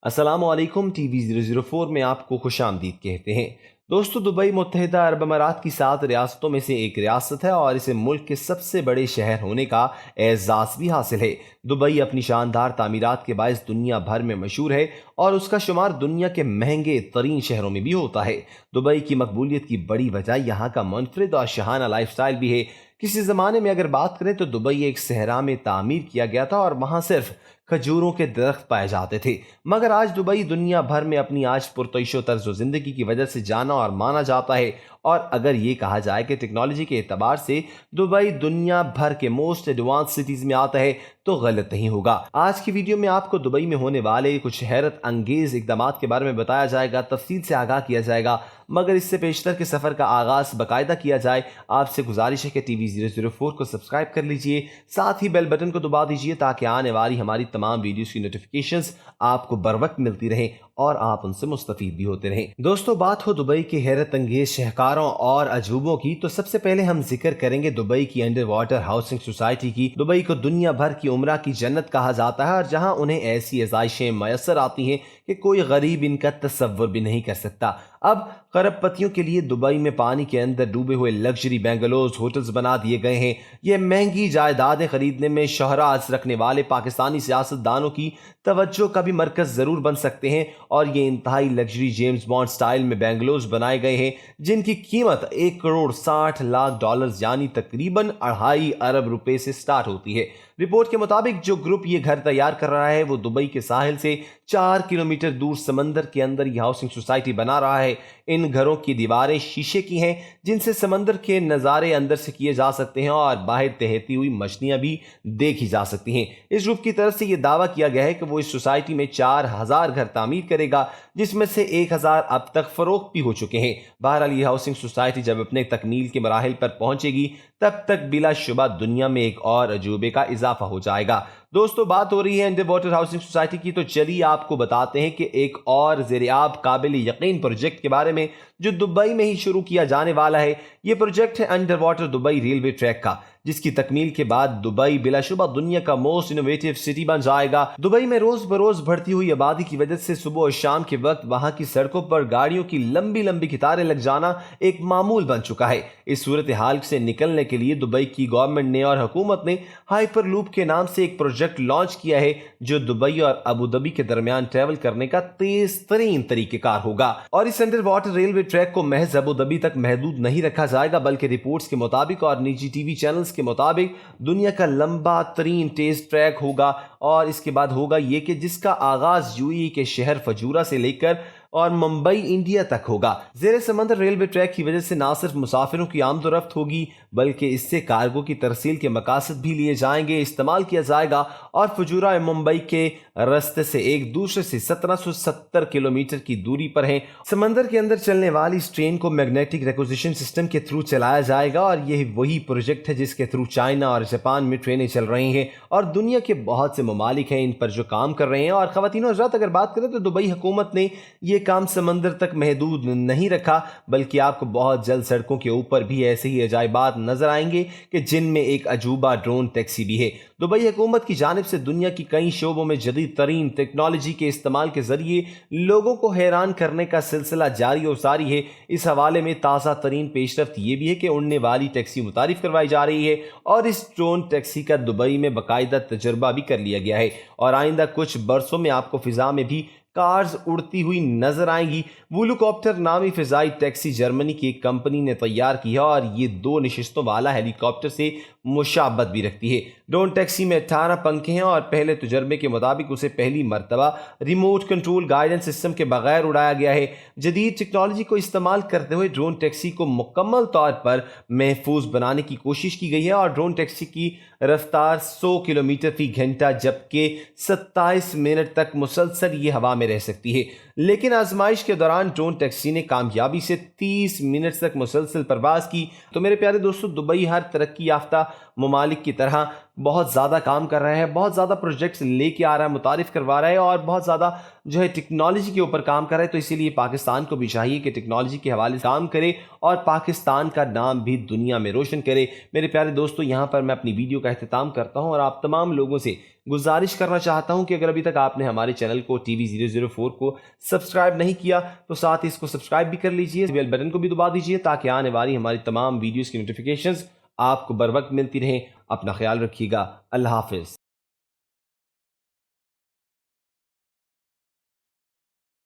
السلام علیکم T V 004 میں آپ کو خوش آمدید کہتے ہیں۔ دوستو، دبئی متحدہ عرب امارات کی 7 ریاستوں میں سے ایک ریاست ہے اور اسے ملک کے سب سے بڑے شہر ہونے کا اعزاز بھی حاصل ہے۔ دبئی اپنی شاندار تعمیرات کے باعث دنیا بھر میں مشہور ہے اور اس کا شمار دنیا کے مہنگے ترین شہروں میں بھی ہوتا ہے۔ دبئی کی مقبولیت کی بڑی وجہ یہاں کا منفرد اور شاہانہ لائف سٹائل بھی ہے۔ کسی زمانے میں اگر بات کریں تو دبئی ایک صحرا میں تعمیر کیا گیا تھا اور وہاں صرف کھجوروں کے درخت پائے جاتے تھے، مگر آج دبئی دنیا بھر میں اپنی آج پرتعیش و طرز و زندگی کی وجہ سے جانا اور مانا جاتا ہے۔ اور اگر یہ کہا جائے کہ ٹیکنالوجی کے اعتبار سے دبئی دنیا بھر کے موسٹ ایڈوانس سٹیز میں آتا ہے تو غلط نہیں ہوگا۔ آج کی ویڈیو میں آپ کو دبئی میں ہونے والے کچھ حیرت انگیز اقدامات کے بارے میں بتایا جائے گا، تفصیل سے آگاہ کیا جائے گا، مگر اس سے پیشتر کے سفر کا آغاز باقاعدہ کیا جائے آپ سے گزارش ہے کہ ٹی وی 004 کو سبسکرائب کر لیجئے، ساتھ ہی بیل بٹن کو دبا دیجئے تاکہ آنے والی ہماری تمام ویڈیوز کی نوٹیفیکیشنز آپ کو بروقت ملتی رہیں اور آپ ان سے مستفید بھی ہوتے رہیں۔ دوستو، بات ہو دبئی کے حیرت انگیز شہکاروں اور عجوبوں کی تو سب سے پہلے ہم ذکر کریں گے دبئی کی انڈر واٹر ہاؤسنگ سوسائٹی کی۔ دبئی کو دنیا بھر کی عمرہ کی جنت کہا جاتا ہے اور جہاں انہیں ایسی آزائشیں میسر آتی ہیں کہ کوئی غریب ان کا تصور بھی نہیں کر سکتا۔ اب کروڑ پتیوں کے لیے دبئی میں پانی کے اندر ڈوبے ہوئے لگژری بنگلوز ہوٹلز بنا دیے گئے ہیں۔ یہ مہنگی جائیدادیں خریدنے میں شہرت رکھنے والے پاکستانی سیاستدانوں کی توجہ کا بھی مرکز ضرور بن سکتے ہیں، اور یہ انتہائی لگژری جیمز بانڈ سٹائل میں بنگلوز بنائے گئے ہیں جن کی قیمت $1,60,00,000 یعنی تقریباً 2.5 ارب روپے سے سٹارٹ ہوتی ہے۔ رپورٹ کے مطابق جو گروپ یہ گھر تیار کر رہا ہے وہ دبئی کے ساحل سے 4 کلومیٹر دور سمندر کے اندر یہ ہاؤسنگ سوسائٹی بنا رہا ہے۔ ان گھروں کی دیواریں شیشے کی ہیں جن سے سمندر کے نظارے اندر سے کیے جا سکتے ہیں اور باہر تہتی ہوئی مچھلیاں بھی دیکھی جا سکتی ہیں۔ اس گروپ کی طرف سے یہ دعویٰ کیا گیا ہے کہ وہ اس سوسائٹی میں 4000 گھر تعمیر کرے گا، جس میں سے 1000 اب تک فروخت بھی ہو چکے ہیں۔ بہرحال یہ ہاؤسنگ سوسائٹی جب اپنے تکمیل کے مراحل پر پہنچے گی تب تک بلا شبہ دنیا میں ایک اور عجوبے کا اضافہ ہو جائے گا۔ دوستو، بات ہو رہی ہے انڈر واٹر ہاؤسنگ سوسائٹی کی، تو چلیے آپ کو بتاتے ہیں کہ ایک اور زیر آب قابل یقین پروجیکٹ کے بارے میں جو دبئی میں ہی شروع کیا جانے والا ہے۔ یہ پروجیکٹ ہے under water Dubai railway track کا، جس کی تکمیل کے بعد دبئی بلا شبہ دنیا کا موسٹ انوویٹو سٹی بن جائے گا۔ دبئی میں روز بروز بڑھتی ہوئی آبادی کی وجہ سے صبح اور شام کے وقت وہاں کی سڑکوں پر گاڑیوں کی لمبی لمبی قطاریں لگ جانا ایک معمول بن چکا ہے۔ اس صورتحال سے نکلنے کے لیے دبئی کی گورنمنٹ نے اور حکومت نے ہائپر لوپ کے نام سے ایک پروجیکٹ لانچ کیا ہے جو دبئی اور ابوظبی کے درمیان ٹریول کرنے کا تیز ترین طریقہ کار ہوگا۔ اور اس انڈر واٹر ریلوے ٹریک کو محض ابوظبی تک محدود نہیں رکھا جائے گا، بلکہ رپورٹس کے مطابق اور نجی ٹی وی چینلز کے مطابق دنیا کا لمبا ترین تیز ٹریک ہوگا، اور اس کے بعد ہوگا یہ کہ جس کا آغاز UAE کے شہر فجورہ سے لے کر اور ممبئی انڈیا تک ہوگا۔ زیر سمندر ریلوے ٹریک کی وجہ سے نہ صرف مسافروں کی آمد و رفت ہوگی بلکہ اس سے کارگو کی ترسیل کے مقاصد بھی لیے جائیں گے، استعمال کیا جائے گا، اور فجورہ ممبئی کے راستے سے ایک دوسرے سے 1770 کلومیٹر کی دوری پر ہیں۔ سمندر کے اندر چلنے والی اس ٹرین کو میگنیٹک ریکوزیشن سسٹم کے تھرو چلایا جائے گا، اور یہ وہی پروجیکٹ ہے جس کے تھرو چائنا اور جاپان میں ٹرینیں چل رہی ہیں، اور دنیا کے بہت سے ممالک ہیں ان پر جو کام کر رہے ہیں۔ اور خواتین و حضرات، اگر بات کریں تو دبئی حکومت نے یہ کام سمندر تک محدود نہیں رکھا، بلکہ آپ کو بہت جلد سڑکوں کے اوپر بھی ایسے ہی عجائبات نظر آئیں گے کہ جن میں ایک عجوبہ ڈرون ٹیکسی بھی ہے۔ دبئی حکومت کی جانب سے دنیا کی کئی شعبوں میں جدید ترین ٹیکنالوجی کے استعمال کے ذریعے لوگوں کو حیران کرنے کا سلسلہ جاری و ساری ہے۔ اس حوالے میں تازہ ترین پیش رفت یہ بھی ہے کہ اڑنے والی ٹیکسی متعارف کروائی جا رہی ہے، اور اس ڈرون ٹیکسی کا دبئی میں باقاعدہ تجربہ بھی کر لیا گیا ہے، اور آئندہ کچھ برسوں میں آپ کو فضا میں بھی کارز اڑتی ہوئی نظر آئیں گی۔ وولوکاپٹر نامی فضائی ٹیکسی جرمنی کی ایک کمپنی نے تیار کی ہے، اور یہ 2 نشستوں والا ہیلی کاپٹر سے مشابہت بھی رکھتی ہے۔ ڈرون ٹیکسی میں 18 پنکھے ہیں، اور پہلے تجربے کے مطابق اسے پہلی مرتبہ ریموٹ کنٹرول گائیڈنس سسٹم کے بغیر اڑایا گیا ہے۔ جدید ٹیکنالوجی کو استعمال کرتے ہوئے ڈرون ٹیکسی کو مکمل طور پر محفوظ بنانے کی کوشش کی گئی ہے، اور ڈرون ٹیکسی کی رفتار 100 کلومیٹر فی گھنٹہ جبکہ 27 منٹ تک مسلسل یہ ہوا میں رہ سکتی ہے۔ لیکن آزمائش کے دوران ڈرون ٹیکسی نے کامیابی سے 30 منٹ تک مسلسل پرواز کی۔ تو میرے پیارے دوستو، دبئی ہر ترقی یافتہ ممالک کی طرح بہت زیادہ کام کر رہا ہے، بہت زیادہ پروجیکٹس لے کے آ رہا ہے، متعارف کروا رہا ہے، اور بہت زیادہ جو ہے ٹیکنالوجی کے اوپر کام کر رہا ہے۔ تو اسی لیے پاکستان کو بھی چاہیے کہ ٹیکنالوجی کے حوالے سے کام کرے اور پاکستان کا نام بھی دنیا میں روشن کرے۔ میرے پیارے دوستو، یہاں پر میں اپنی ویڈیو کا کا اختتام کرتا ہوں اور آپ تمام لوگوں سے گزارش کرنا چاہتا ہوں کہ اگر ابھی تک آپ نے ہمارے چینل کو ٹی وی 004 کو سبسکرائب نہیں کیا تو ساتھ ہی اس کو سبسکرائب بھی کر لیجئے، بیل بٹن کو بھی دبا دیجئے تاکہ آنے والی ہماری تمام ویڈیوز کی نوٹیفیکیشنز آپ کو بر وقت ملتی رہیں۔ اپنا خیال رکھیے گا۔ اللہ حافظ۔